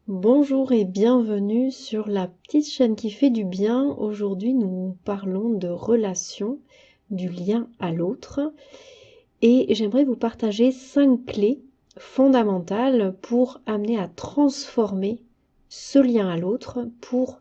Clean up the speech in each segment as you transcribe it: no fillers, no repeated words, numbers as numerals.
Bonjour et bienvenue sur la petite chaîne qui fait du bien. Aujourd'hui, nous parlons de relations, du lien à l'autre. Et j'aimerais vous partager 5 clés fondamentales pour amener à transformer ce lien à l'autre, pour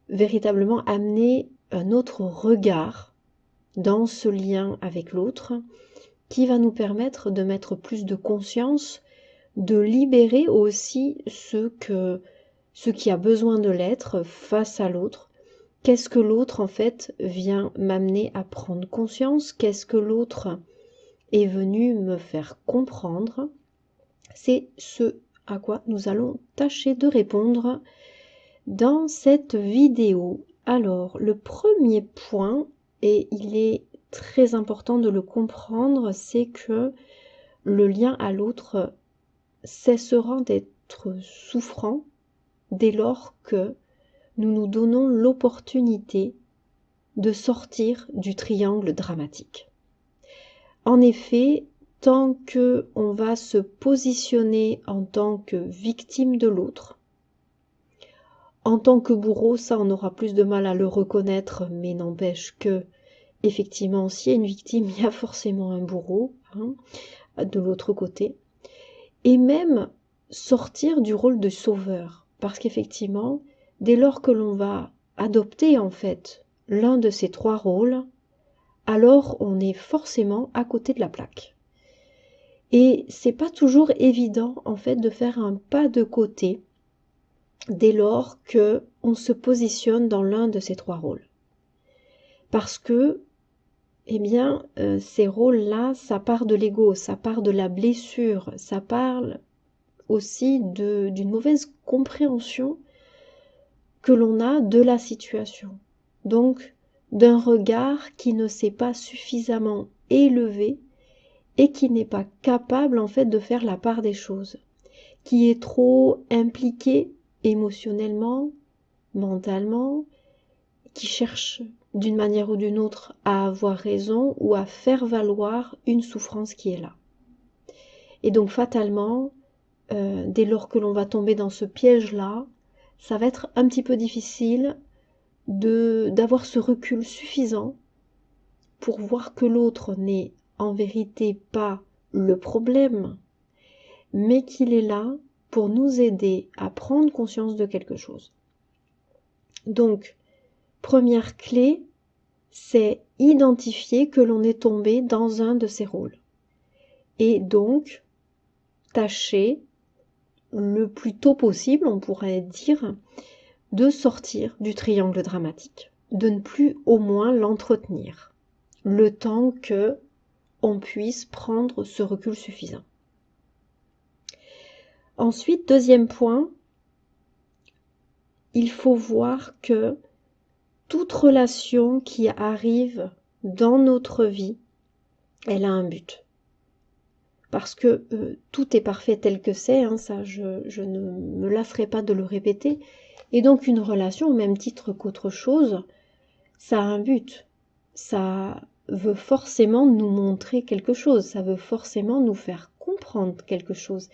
véritablement amener un autre regard dans ce lien avec l'autre, qui va nous permettre de mettre plus de conscience, de libérer aussi ce qui a besoin de l'être face à l'autre. Qu'est-ce que l'autre en fait vient m'amener à prendre conscience? Qu'est-ce que l'autre est venu me faire comprendre? C'est ce à quoi nous allons tâcher de répondre dans cette vidéo. Alors, le premier point, et il est très important de le comprendre, c'est que le lien à l'autre cessera d'être souffrant dès lors que nous nous donnons l'opportunité de sortir du triangle dramatique. En effet, tant que on va se positionner en tant que victime de l'autre, en tant que bourreau, ça on aura plus de mal à le reconnaître, mais n'empêche que, effectivement, s'il y a une victime, il y a forcément un bourreau, de l'autre côté. Et même sortir du rôle de sauveur, parce qu'effectivement, dès lors que l'on va adopter en fait l'un de ces 3 rôles, alors on est forcément à côté de la plaque. Et c'est pas toujours évident en fait de faire un pas de côté dès lors que on se positionne dans l'un de ces 3 rôles. Parce que, eh bien, ces rôles-là, ça part de l'ego, ça part de la blessure, ça parle aussi d'une mauvaise compréhension que l'on a de la situation. Donc, d'un regard qui ne s'est pas suffisamment élevé et qui n'est pas capable en fait de faire la part des choses, qui est trop impliqué émotionnellement, mentalement, qui cherche d'une manière ou d'une autre à avoir raison ou à faire valoir une souffrance qui est là. Et donc fatalement, dès lors que l'on va tomber dans ce piège-là, ça va être un petit peu difficile d'avoir ce recul suffisant pour voir que l'autre n'est en vérité pas le problème, mais qu'il est là pour nous aider à prendre conscience de quelque chose. Donc, première clé, c'est identifier que l'on est tombé dans un de ces rôles. Et donc, tâcher le plus tôt possible, on pourrait dire, de sortir du triangle dramatique, de ne plus au moins l'entretenir, le temps que on puisse prendre ce recul suffisant. Ensuite, deuxième point, il faut voir que toute relation qui arrive dans notre vie, elle a un but. Parce que tout est parfait tel que c'est, ça je ne me lasserai pas de le répéter. Et donc une relation, au même titre qu'autre chose, ça a un but. Ça veut forcément nous montrer quelque chose, ça veut forcément nous faire comprendre quelque chose.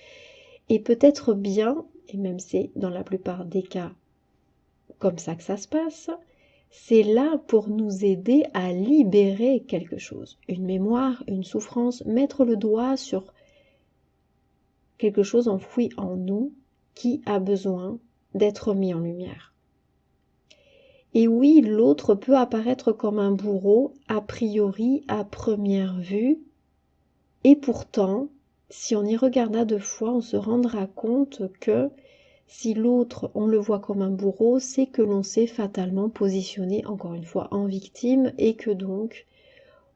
Et peut-être bien, et même c'est dans la plupart des cas comme ça que ça se passe, c'est là pour nous aider à libérer quelque chose, une mémoire, une souffrance, mettre le doigt sur quelque chose enfoui en nous qui a besoin d'être mis en lumière. Et oui, l'autre peut apparaître comme un bourreau a priori à première vue, et pourtant, si on y regarde à 2 fois, on se rendra compte que si l'autre, on le voit comme un bourreau, c'est que l'on s'est fatalement positionné, encore une fois, en victime, et que donc,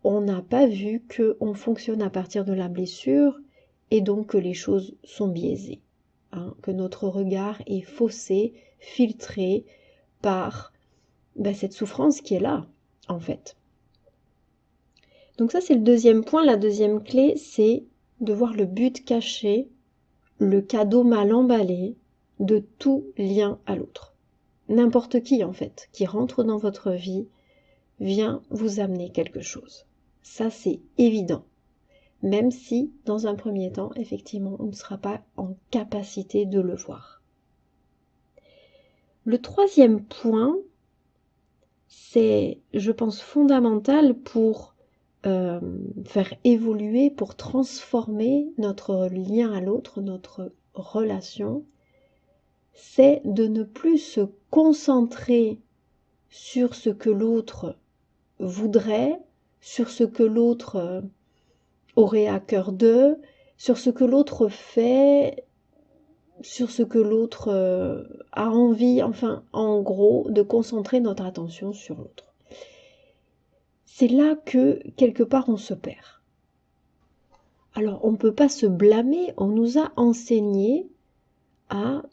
on n'a pas vu qu'on fonctionne à partir de la blessure, et donc que les choses sont biaisées, que notre regard est faussé, filtré par cette souffrance qui est là, en fait. Donc ça, c'est le deuxième point. La deuxième clé, c'est de voir le but caché, le cadeau mal emballé de tout lien à l'autre. N'importe qui, en fait, qui rentre dans votre vie, vient vous amener quelque chose. Ça, c'est évident. Même si, dans un premier temps, effectivement, on ne sera pas en capacité de le voir. Le troisième point, c'est, je pense, fondamental pour faire évoluer, pour transformer notre lien à l'autre, notre relation, c'est de ne plus se concentrer sur ce que l'autre voudrait, sur ce que l'autre aurait à cœur d'eux, sur ce que l'autre fait, sur ce que l'autre a envie, enfin, en gros, de concentrer notre attention sur l'autre. C'est là que, quelque part, on se perd. Alors, on ne peut pas se blâmer, on nous a enseigné à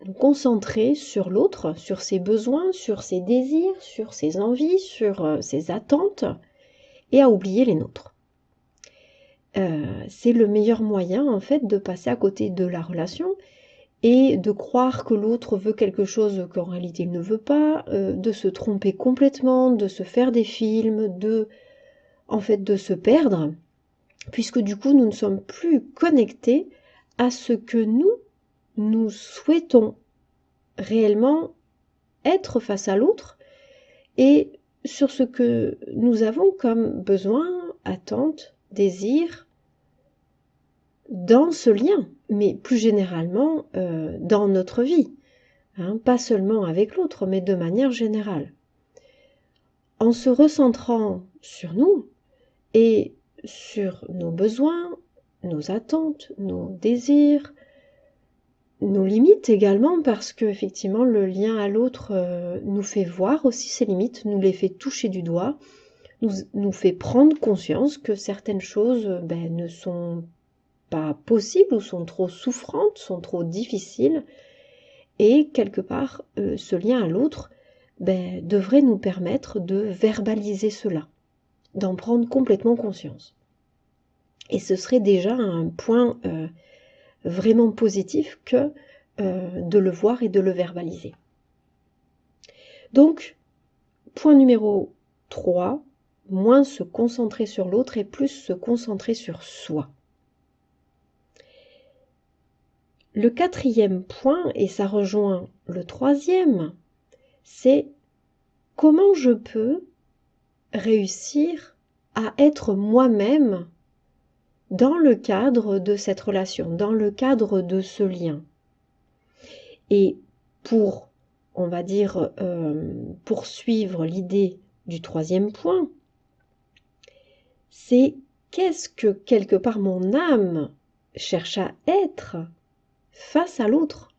nous concentrer sur l'autre, sur ses besoins, sur ses désirs, sur ses envies, sur ses attentes, et à oublier les nôtres. C'est le meilleur moyen, en fait, de passer à côté de la relation, et de croire que l'autre veut quelque chose qu'en réalité il ne veut pas, de se tromper complètement, de se faire des films, de se perdre, puisque du coup nous ne sommes plus connectés à ce que nous souhaitons réellement être face à l'autre et sur ce que nous avons comme besoin, attente, désir dans ce lien, mais plus généralement dans notre vie, pas seulement avec l'autre, mais de manière générale. En se recentrant sur nous et sur nos besoins, nos attentes, nos désirs, nos limites également, parce que effectivement le lien à l'autre nous fait voir aussi ses limites, nous les fait toucher du doigt, nous fait prendre conscience que certaines choses ne sont pas possibles ou sont trop souffrantes, sont trop difficiles, et quelque part ce lien à l'autre devrait nous permettre de verbaliser cela, d'en prendre complètement conscience. Et ce serait déjà un point vraiment positif que de le voir et de le verbaliser. Donc, point numéro 3, moins se concentrer sur l'autre et plus se concentrer sur soi. Le quatrième point, et ça rejoint le troisième, c'est comment je peux réussir à être moi-même dans le cadre de cette relation, dans le cadre de ce lien. Et pour, on va dire, poursuivre l'idée du troisième point, c'est qu'est-ce que quelque part mon âme cherche à être face à l'autre,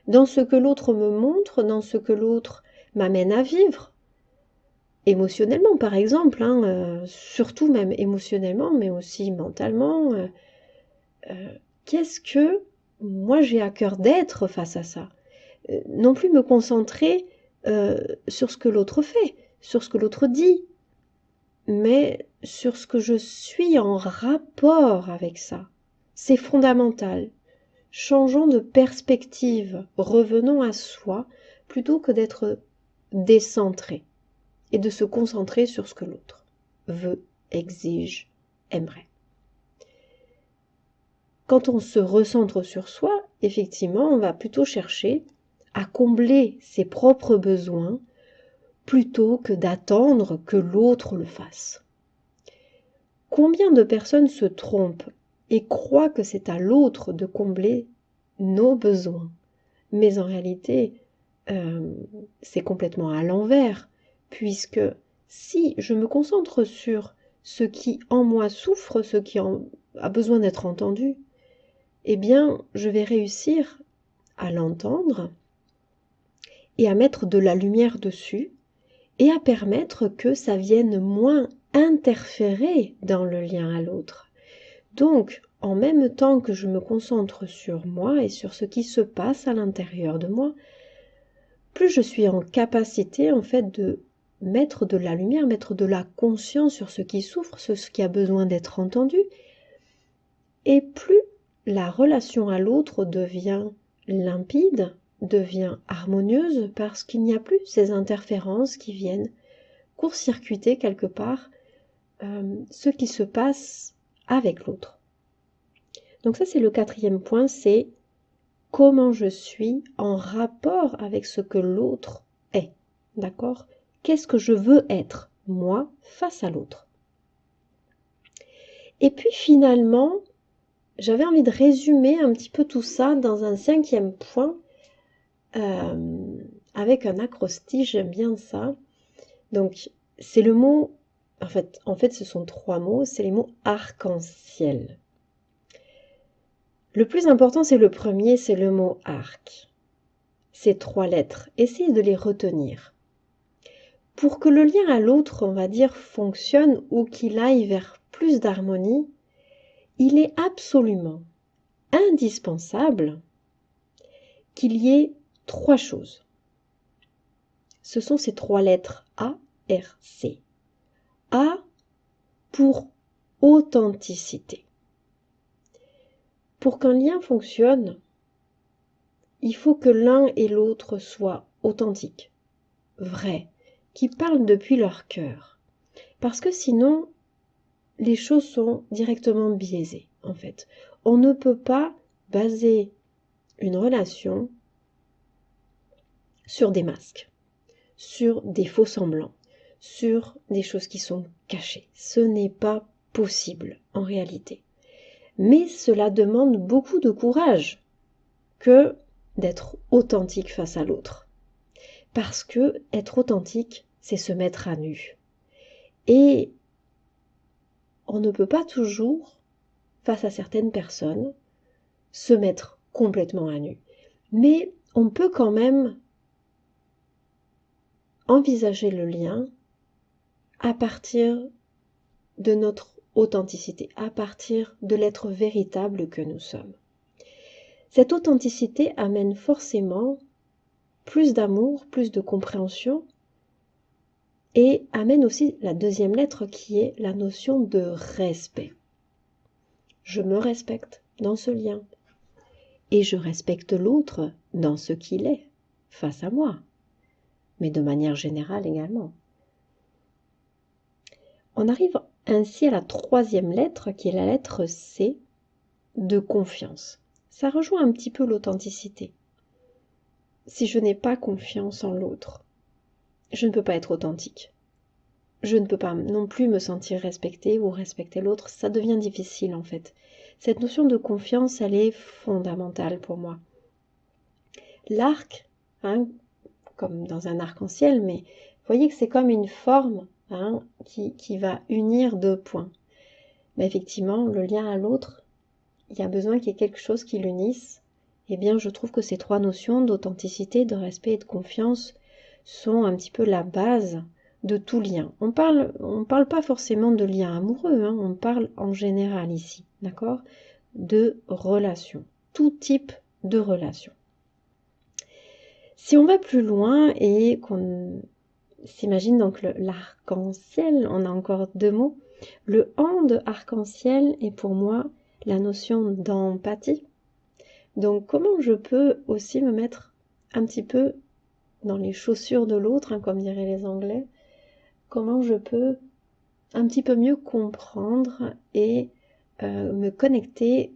dans ce que l'autre me montre, dans ce que l'autre m'amène à vivre, émotionnellement par exemple, surtout même émotionnellement, mais aussi mentalement. Qu'est-ce que moi j'ai à cœur d'être face à ça ? Non plus me concentrer sur ce que l'autre fait, sur ce que l'autre dit, mais sur ce que je suis en rapport avec ça. C'est fondamental. Changeons de perspective, revenons à soi, plutôt que d'être décentré et de se concentrer sur ce que l'autre veut, exige, aimerait. Quand on se recentre sur soi, effectivement, on va plutôt chercher à combler ses propres besoins plutôt que d'attendre que l'autre le fasse. Combien de personnes se trompent et croient que c'est à l'autre de combler nos besoins, mais en réalité, c'est complètement à l'envers, puisque si je me concentre sur ce qui en moi souffre, ce qui a besoin d'être entendu, eh bien, je vais réussir à l'entendre et à mettre de la lumière dessus et à permettre que ça vienne moins interférer dans le lien à l'autre. Donc, en même temps que je me concentre sur moi et sur ce qui se passe à l'intérieur de moi, plus je suis en capacité en fait de mettre de la lumière, mettre de la conscience sur ce qui souffre, sur ce qui a besoin d'être entendu, et plus la relation à l'autre devient limpide, devient harmonieuse, parce qu'il n'y a plus ces interférences qui viennent court-circuiter quelque part ce qui se passe avec l'autre. Donc ça c'est le quatrième point, c'est comment je suis en rapport avec ce que l'autre est. D'accord? Qu'est-ce que je veux être, moi, face à l'autre? Et puis finalement, j'avais envie de résumer un petit peu tout ça dans un 5e point, avec un acrostiche, j'aime bien ça. Donc, c'est le mot, en fait, ce sont 3 mots, c'est les mots arc-en-ciel. Le plus important, c'est le premier, c'est le mot arc. Ces 3 lettres, essayez de les retenir. Pour que le lien à l'autre, on va dire, fonctionne ou qu'il aille vers plus d'harmonie, il est absolument indispensable qu'il y ait 3 choses. Ce sont ces 3 lettres A, R, C. A pour authenticité. Pour qu'un lien fonctionne, il faut que l'un et l'autre soient authentiques, vrais, qui parlent depuis leur cœur. Parce que sinon, les choses sont directement biaisées, en fait. On ne peut pas baser une relation sur des masques, sur des faux semblants, sur des choses qui sont cachées. Ce n'est pas possible, en réalité. Mais cela demande beaucoup de courage que d'être authentique face à l'autre. Parce que être authentique, c'est se mettre à nu. Et on ne peut pas toujours, face à certaines personnes, se mettre complètement à nu. Mais on peut quand même envisager le lien à partir de notre authenticité, à partir de l'être véritable que nous sommes. Cette authenticité amène forcément plus d'amour, plus de compréhension et amène aussi la 2e lettre qui est la notion de respect. Je me respecte dans ce lien et je respecte l'autre dans ce qu'il est face à moi, mais de manière générale également. On arrive ainsi à la 3e lettre qui est la lettre C de confiance. Ça rejoint un petit peu l'authenticité. Si je n'ai pas confiance en l'autre, je ne peux pas être authentique. Je ne peux pas non plus me sentir respectée ou respecter l'autre. Ça devient difficile en fait. Cette notion de confiance, elle est fondamentale pour moi. L'arc, comme dans un arc-en-ciel, mais vous voyez que c'est comme une forme qui va unir 2 points. Mais effectivement, le lien à l'autre, il y a besoin qu'il y ait quelque chose qui l'unisse. Eh bien, je trouve que ces 3 notions d'authenticité, de respect et de confiance sont un petit peu la base de tout lien. On parle pas forcément de lien amoureux, on parle en général ici, d'accord? De relations, tout type de relations. Si on va plus loin et qu'on s'imagine donc l'arc-en-ciel, on a encore 2 mots. Le en de arc-en-ciel est pour moi la notion d'empathie. Donc comment je peux aussi me mettre un petit peu dans les chaussures de l'autre, comme diraient les Anglais, comment je peux un petit peu mieux comprendre et me connecter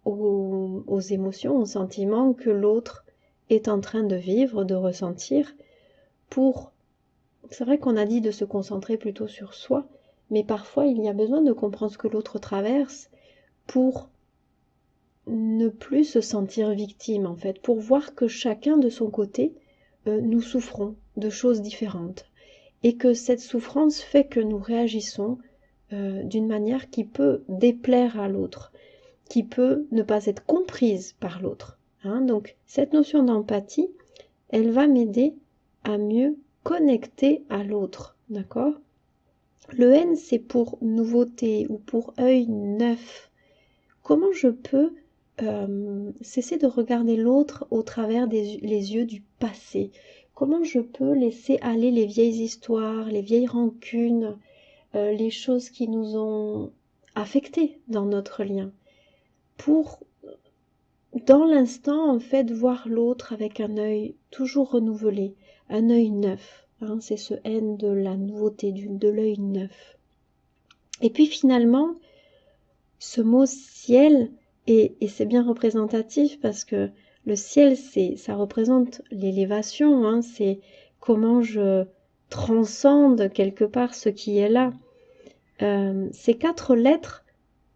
aux émotions, aux sentiments que l'autre est en train de vivre, de ressentir, c'est vrai qu'on a dit de se concentrer plutôt sur soi, mais parfois il y a besoin de comprendre ce que l'autre traverse pour ne plus se sentir victime en fait, pour voir que chacun de son côté, nous souffrons de choses différentes et que cette souffrance fait que nous réagissons d'une manière qui peut déplaire à l'autre, qui peut ne pas être comprise par l'autre. Donc cette notion d'empathie, elle va m'aider à mieux connecter à l'autre, d'accord? Le N, c'est pour nouveauté ou pour œil neuf. Comment je peux cesser de regarder l'autre au travers les yeux du passé? Comment je peux laisser aller les vieilles histoires, les vieilles rancunes, les choses qui nous ont affectés dans notre lien, pour dans l'instant en fait voir l'autre avec un œil toujours renouvelé, un œil neuf, c'est ce N de la nouveauté, de l'œil neuf. Et puis finalement, ce mot ciel, et c'est bien représentatif parce que Le ciel, ça représente l'élévation, hein, c'est comment je transcende quelque part ce qui est là. Ces 4 lettres,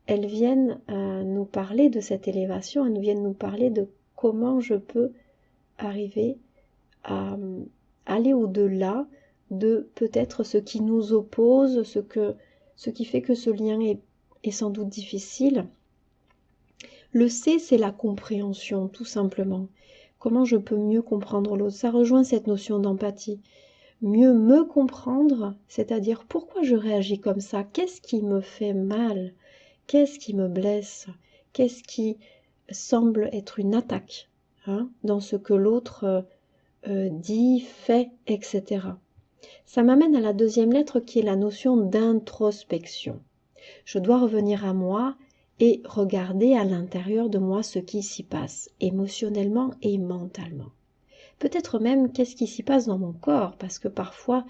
elles viennent nous parler de cette élévation, elles viennent nous parler de comment je peux arriver à aller au-delà de peut-être ce qui nous oppose, ce qui fait que ce lien est sans doute difficile. Le C, c'est la compréhension, tout simplement. Comment je peux mieux comprendre l'autre? Ça rejoint cette notion d'empathie. Mieux me comprendre, c'est-à-dire pourquoi je réagis comme ça? Qu'est-ce qui me fait mal? Qu'est-ce qui me blesse? Qu'est-ce qui semble être une attaque, hein, dans ce que l'autre dit, fait, etc. Ça m'amène à la deuxième lettre qui est la notion d'introspection. Je dois revenir à moi et regarder à l'intérieur de moi ce qui s'y passe, émotionnellement et mentalement. Peut-être même qu'est-ce qui s'y passe dans mon corps, parce que parfois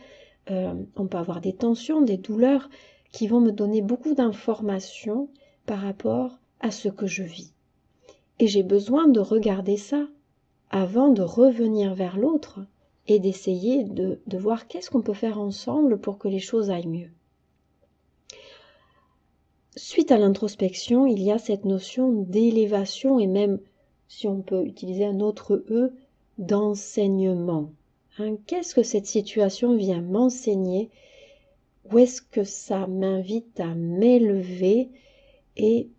on peut avoir des tensions, des douleurs qui vont me donner beaucoup d'informations par rapport à ce que je vis. Et j'ai besoin de regarder ça avant de revenir vers l'autre et d'essayer de voir qu'est-ce qu'on peut faire ensemble pour que les choses aillent mieux. Suite à l'introspection, il y a cette notion d'élévation et même, si on peut utiliser un autre E, d'enseignement. Hein, qu'est-ce que cette situation vient m'enseigner? Où est-ce que ça m'invite à m'élever et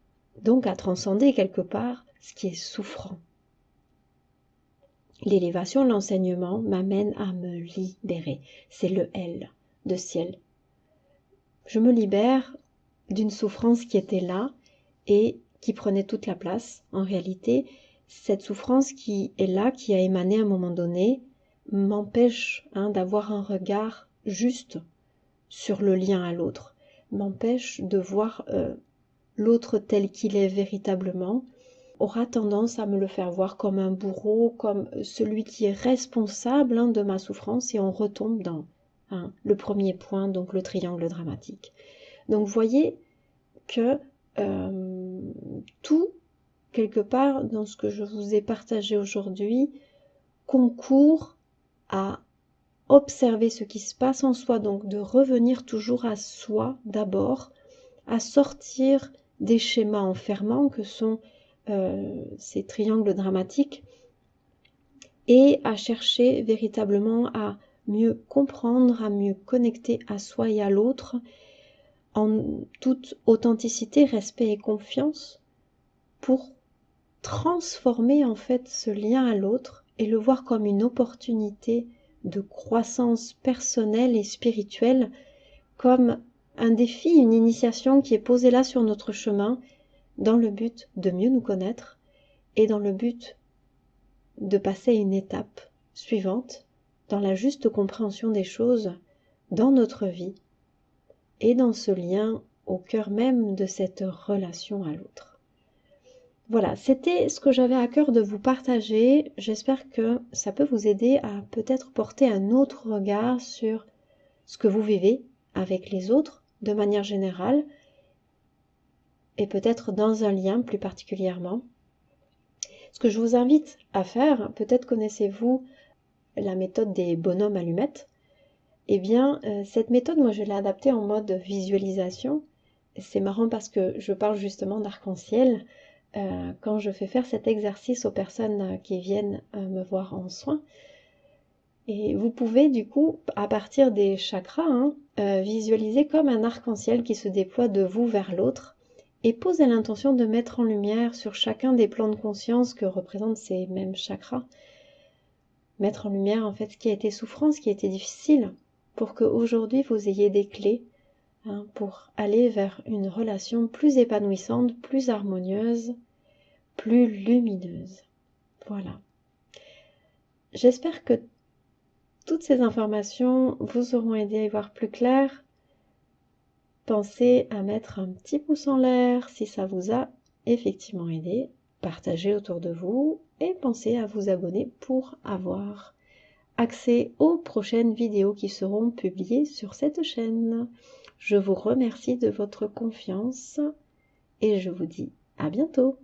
donc à transcender quelque part ce qui est souffrant? L'élévation, l'enseignement m'amène à me libérer. C'est le L de ciel. Je me libère d'une souffrance qui était là et qui prenait toute la place. En réalité, cette souffrance qui est là, qui a émané à un moment donné, m'empêche d'avoir un regard juste sur le lien à l'autre, m'empêche de voir l'autre tel qu'il est véritablement, aura tendance à me le faire voir comme un bourreau, comme celui qui est responsable de ma souffrance, et on retombe dans le premier point, donc le triangle dramatique. Donc vous voyez que tout, quelque part, dans ce que je vous ai partagé aujourd'hui, concourt à observer ce qui se passe en soi, donc de revenir toujours à soi d'abord, à sortir des schémas enfermants que sont ces triangles dramatiques et à chercher véritablement à mieux comprendre, à mieux connecter à soi et à l'autre en toute authenticité, respect et confiance pour transformer en fait ce lien à l'autre et le voir comme une opportunité de croissance personnelle et spirituelle, comme un défi, une initiation qui est posée là sur notre chemin dans le but de mieux nous connaître et dans le but de passer à une étape suivante dans la juste compréhension des choses dans notre vie et dans ce lien au cœur même de cette relation à l'autre. Voilà, c'était ce que j'avais à cœur de vous partager. J'espère que ça peut vous aider à peut-être porter un autre regard sur ce que vous vivez avec les autres de manière générale et peut-être dans un lien plus particulièrement. Ce que je vous invite à faire, peut-être connaissez-vous la méthode des bonhommes allumettes. Eh bien, cette méthode, moi je l'ai adaptée en mode visualisation. C'est marrant parce que je parle justement d'arc-en-ciel quand je fais faire cet exercice aux personnes qui viennent me voir en soins. Et vous pouvez du coup, à partir des chakras, visualiser comme un arc-en-ciel qui se déploie de vous vers l'autre et poser l'intention de mettre en lumière sur chacun des plans de conscience que représentent ces mêmes chakras. Mettre en lumière en fait ce qui a été souffrant, ce qui a été difficile, pour qu'aujourd'hui vous ayez des clés pour aller vers une relation plus épanouissante, plus harmonieuse, plus lumineuse. Voilà. J'espère que toutes ces informations vous auront aidé à y voir plus clair. Pensez à mettre un petit pouce en l'air si ça vous a effectivement aidé. Partagez autour de vous et pensez à vous abonner pour avoir accès aux prochaines vidéos qui seront publiées sur cette chaîne. Je vous remercie de votre confiance et je vous dis à bientôt.